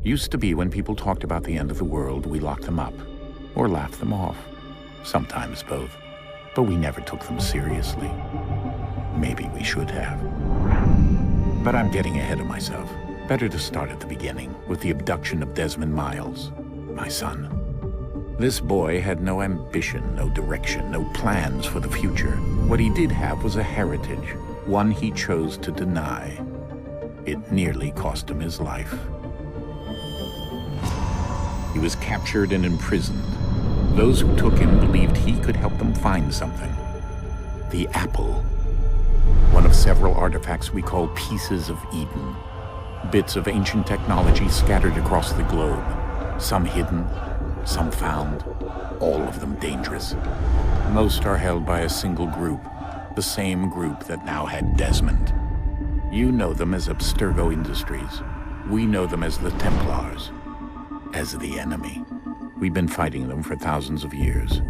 Used to be when people talked about the end of the world, we locked them up or laughed them off. Sometimes both. But we never took them seriously. Maybe we should have. But I'm getting ahead of myself. Better to start at the beginning, with the abduction of Desmond Miles, my son. This boy had no ambition, no direction, no plans for the future. What he did have was a heritage, one he chose to deny. It nearly cost him his life. He was captured and imprisoned. Those who took him believed he could help them find something. The apple. One of several artifacts we call pieces of Eden. Bits of ancient technology scattered across the globe. Some hidden, some found, all of them dangerous. Most are held by a single group, the same group that now had Desmond. You know them as Abstergo Industries. We know them as the Templars. As the enemy. We've been fighting them for thousands of years.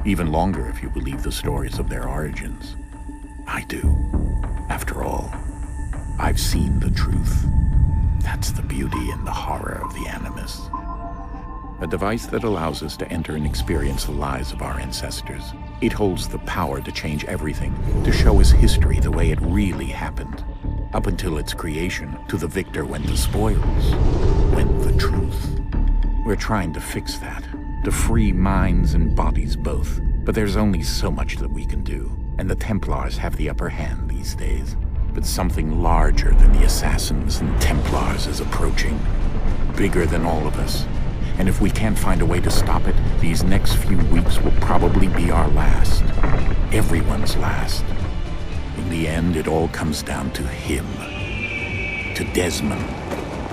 Even longer if you believe the stories of their origins. I do. After all, I've seen the truth. That's the beauty and the horror of the Animus. A device that allows us to enter and experience the lives of our ancestors. It holds the power to change everything, to show us history the way it really happened. Up until its creation, to the victor went the spoils, went the truth. We're trying to fix that, to free minds and bodies both. But there's only so much that we can do, and the Templars have the upper hand these days. But something larger than the Assassins and Templars is approaching, bigger than all of us. And if we can't find a way to stop it, these next few weeks will probably be our last. Everyone's last. In the end, it all comes down to him. To Desmond.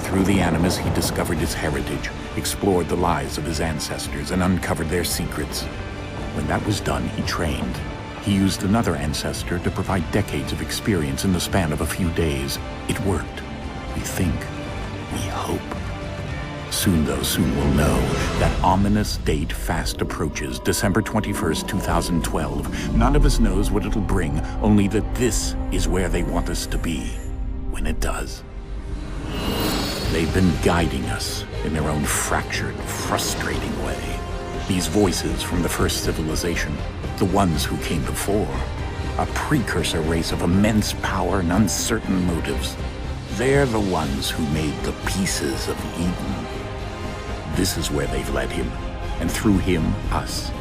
Through the Animus, he discovered his heritage, explored the lives of his ancestors, and uncovered their secrets. When that was done, he trained. He used another ancestor to provide decades of experience in the span of a few days. It worked. We think. We hope. Soon we'll know. That ominous date fast approaches, December 21st, 2012. None of us knows what it'll bring, only that this is where they want us to be, when it does. They've been guiding us in their own fractured, frustrating way. These voices from the first civilization, the ones who came before, a precursor race of immense power and uncertain motives. They're the ones who made the pieces of Eden. This is where they've led him, and through him, us.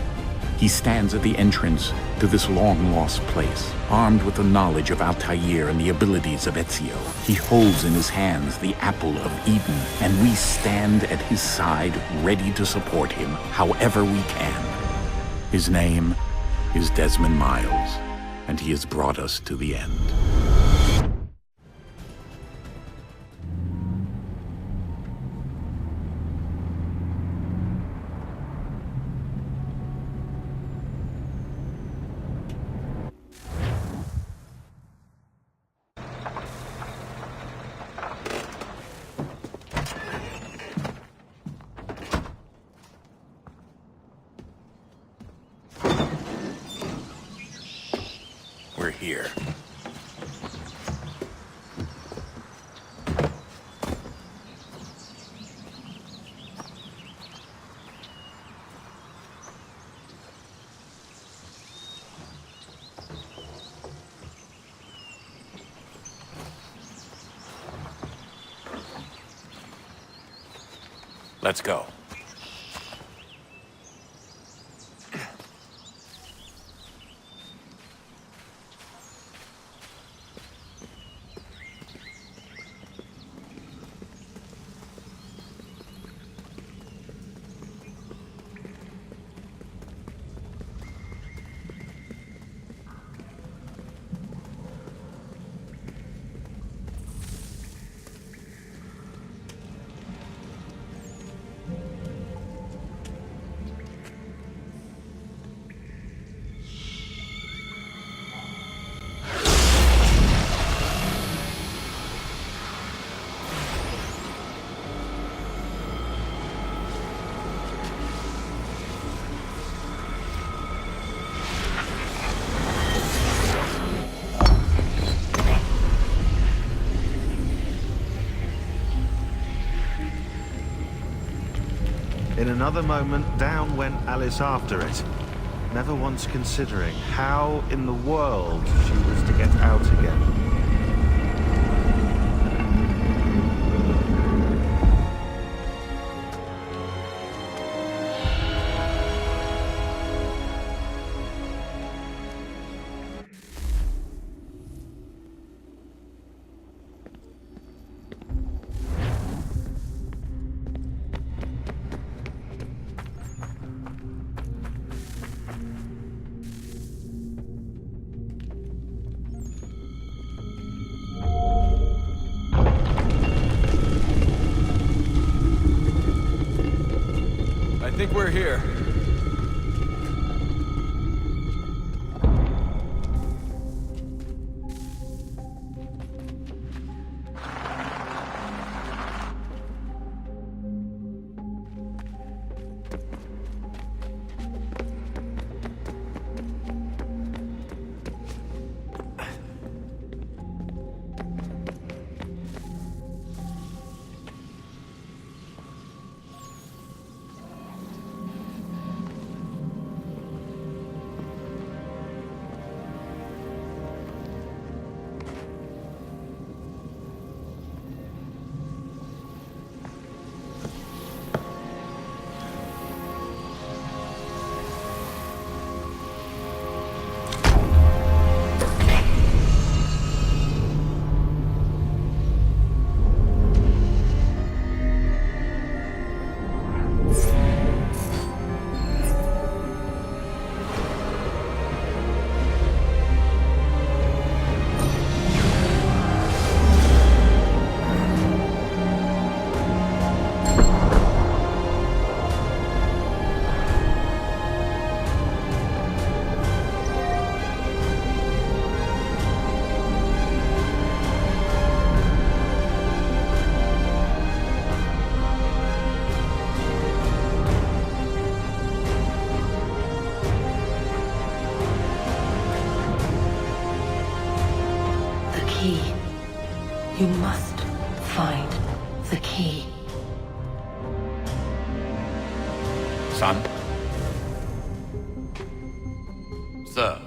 He stands at the entrance to this long-lost place, armed with the knowledge of Altair and the abilities of Ezio. He holds in his hands the apple of Eden, and we stand at his side, ready to support him however we can. His name is Desmond Miles, and he has brought us to the end. We're here. Let's go. In another moment, down went Alice after it, never once considering how in the world she was to get out again. I think we're here. You must find the key. Son? Sir.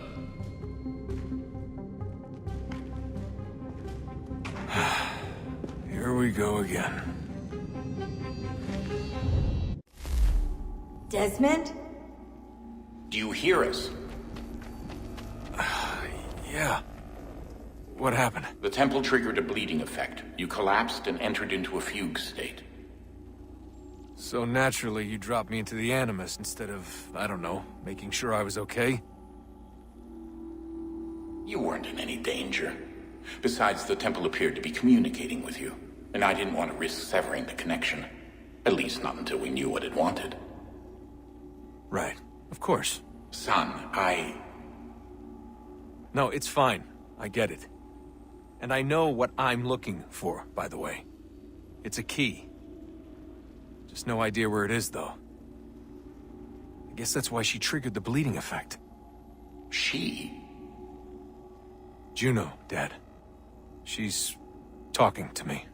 Here we go again. Desmond? Do you hear us? Yeah. What happened? The temple triggered a bleeding effect. You collapsed and entered into a fugue state. So naturally, you dropped me into the Animus instead of, I don't know, making sure I was okay? You weren't in any danger. Besides, the temple appeared to be communicating with you, and I didn't want to risk severing the connection. At least not until we knew what it wanted. Right. Of course. Son, No, it's fine. I get it. And I know what I'm looking for, by the way. It's a key. Just no idea where it is, though. I guess that's why she triggered the bleeding effect. She? Juno, Dad. She's talking to me.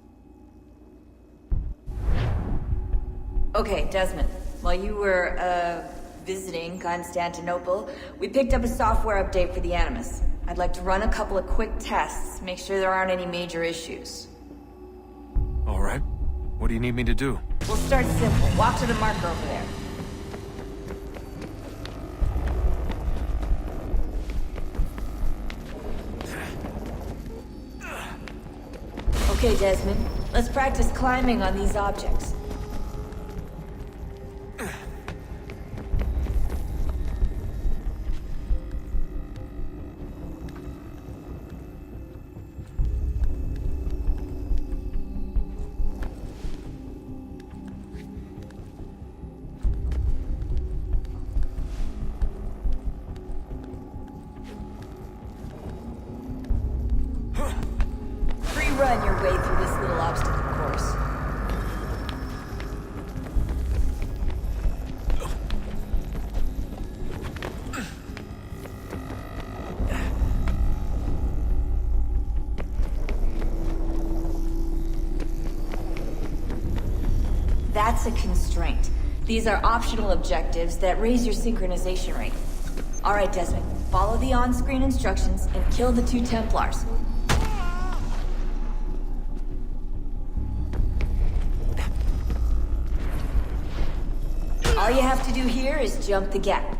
Okay, Desmond. While you were, visiting Constantinople, we picked up a software update for the Animus. I'd like to run a couple of quick tests, make sure there aren't any major issues. All right. What do you need me to do? We'll start simple. Walk to the marker over there. Okay, Desmond. Let's practice climbing on these objects. Run your way through this little obstacle course. That's a constraint. These are optional objectives that raise your synchronization rate. All right, Desmond. Follow the on-screen instructions and kill the 2 Templars. All you have to do here is jump the gap.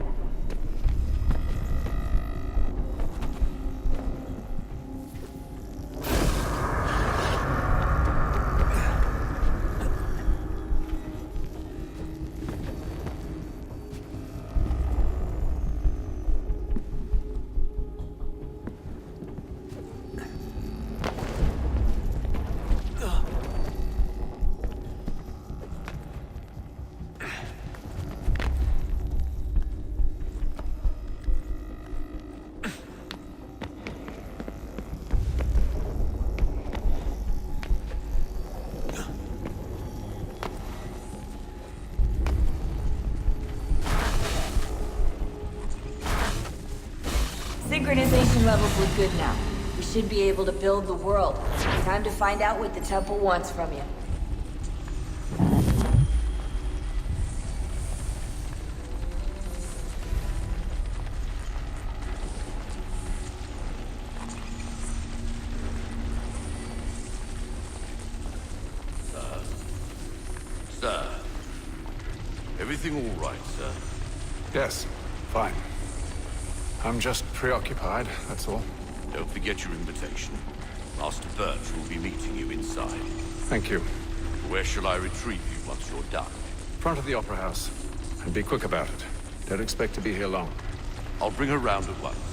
Synchronization levels look good now. We should be able to build the world. Time to find out what the temple wants from you. Sir. Everything all right, sir? Yes, fine. I'm just preoccupied, that's all. Don't forget your invitation. Master Birch will be meeting you inside. Thank you. Where shall I retrieve you once you're done? Front of the Opera House. And be quick about it. Don't expect to be here long. I'll bring her round at once.